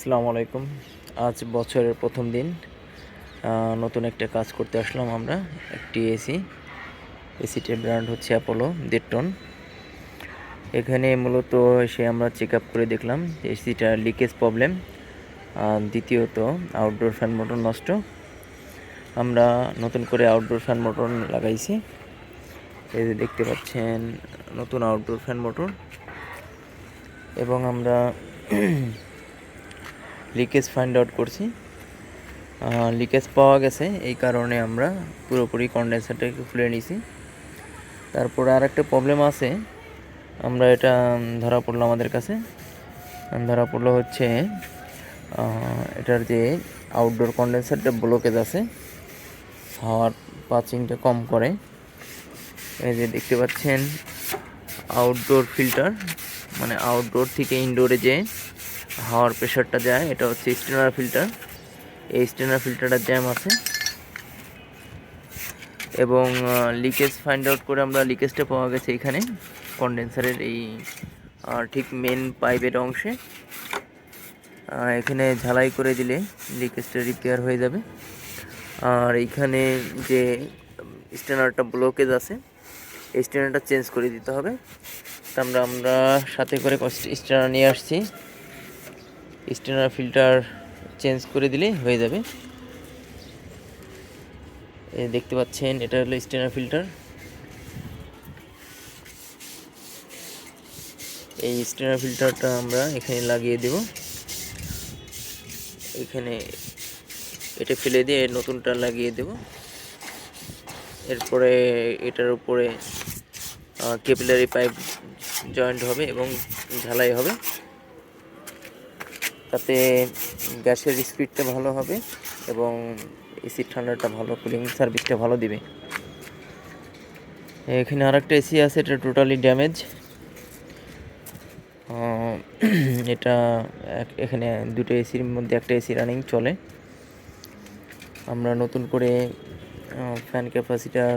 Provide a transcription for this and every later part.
আসসালামু আলাইকুম। আজ বছরের প্রথম দিন। নতুন একটা কাজ করতে আসলাম আমরা। একটি এসিটির ব্র্যান্ড হচ্ছে অ্যাপোলো 1.5 টন। এখানে মূলত এসে আমরা চেক আপ করে দেখলাম যে এসিটার লিকেজ প্রবলেম, দ্বিতীয়ত আউটডোর ফ্যান মোটর নষ্ট। আমরা নতুন করে আউটডোর ফ্যান মোটর লাগাইছি। এই যে দেখতে পাচ্ছেন নতুন আউটডোর ফ্যান মোটর। এবং আমরা লিকেজ ফাইন্ড আউট করছি। লিকেজ পাওয়া গেছে, এই কারণে আমরা পুরোপুরি কন্ডেন্সারটাকে খুলে নিয়েছি। তারপরে আর একটা প্রবলেম আছে, আমরা এটা ধরা পড়লো আমাদের কাছে। ধরা পড়লো হচ্ছে এটার যে আউটডোর কন্ডেন্সারটা ব্লকেজ আছে, হাওয়ার পাচিংটা কম করে। এই যে দেখতে পাচ্ছেন আউটডোর ফিল্টার, মানে আউটডোর থেকে ইনডোরে যে হাওয়ার প্রেশারটা যায়, এটা হচ্ছে স্টেনার ফিল্টার। এই স্টেনার ফিল্টারটা জ্যাম আছে এবং লিকেজ ফাইন্ড আউট করে আমরা লিকেজটা পাওয়া গেছে এখানে কন্ডেন্সারের এই ঠিক মেন পাইপের অংশে। এখানে ঝালাই করে দিলে লিকেজটা রিপেয়ার হয়ে যাবে। আর এইখানে যে স্টেনারটা ব্লকেজ আছে, এই স্টেনারটা চেঞ্জ করে দিতে হবে। তা আমরা সাথে করে স্টেনার নিয়ে আসছি। স্টেনার ফিল্টার চেঞ্জ করে দিলেই হয়ে যাবে। দেখতে পাচ্ছেন এটা হলো স্টেনার ফিল্টার। এই স্টেনার ফিল্টারটা আমরা এখানে লাগিয়ে দেব। এখানে এটা ফেলে দিয়ে নতুনটা লাগিয়ে দেব। এরপরে এটার উপরে ক্যাপিলারি পাইপ জয়েন্ট হবে এবং ঝালাই হবে, তাতে গ্যাসের স্পিডটা ভালো হবে এবং এসির ঠান্ডাটা ভালো, কুলিং সার্ভিসটা ভালো দিবে। এখানে আরেকটা এসি আছে, এটা টোটালি ড্যামেজ। এটা এখানে দুটো এসির মধ্যে একটা এসি রানিং চলে। আমরা নতুন করে ফ্যান ক্যাপাসিটার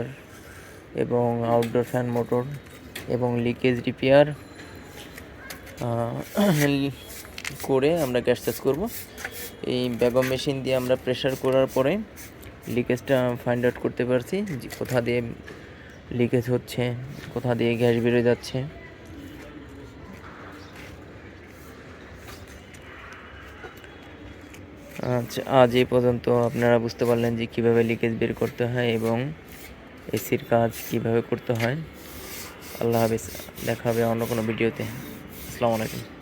এবং আউটডোর ফ্যান মোটর এবং লিকেজ রিপেয়ার করে আমরা গ্যাস চার্জ করব। এই ব্যাকআপ মেশিন দিয়ে আমরা প্রেসার করার পরে লিকেজটা ফাইন্ড আউট করতে পারছি, যে কোথা দিয়ে লিকেজ হচ্ছে, কোথা দিয়ে গ্যাস বেরোয় যাচ্ছে। আচ্ছা, আজ এই পর্যন্ত আপনারা বুঝতে পারলেন যে কীভাবে লিকেজ বের করতে হয় এবং এসির কাজ কিভাবে করতে হয়। আল্লাহ হাফেজ, দেখা হবে অন্য কোনো ভিডিওতে। আসসালামু আলাইকুম।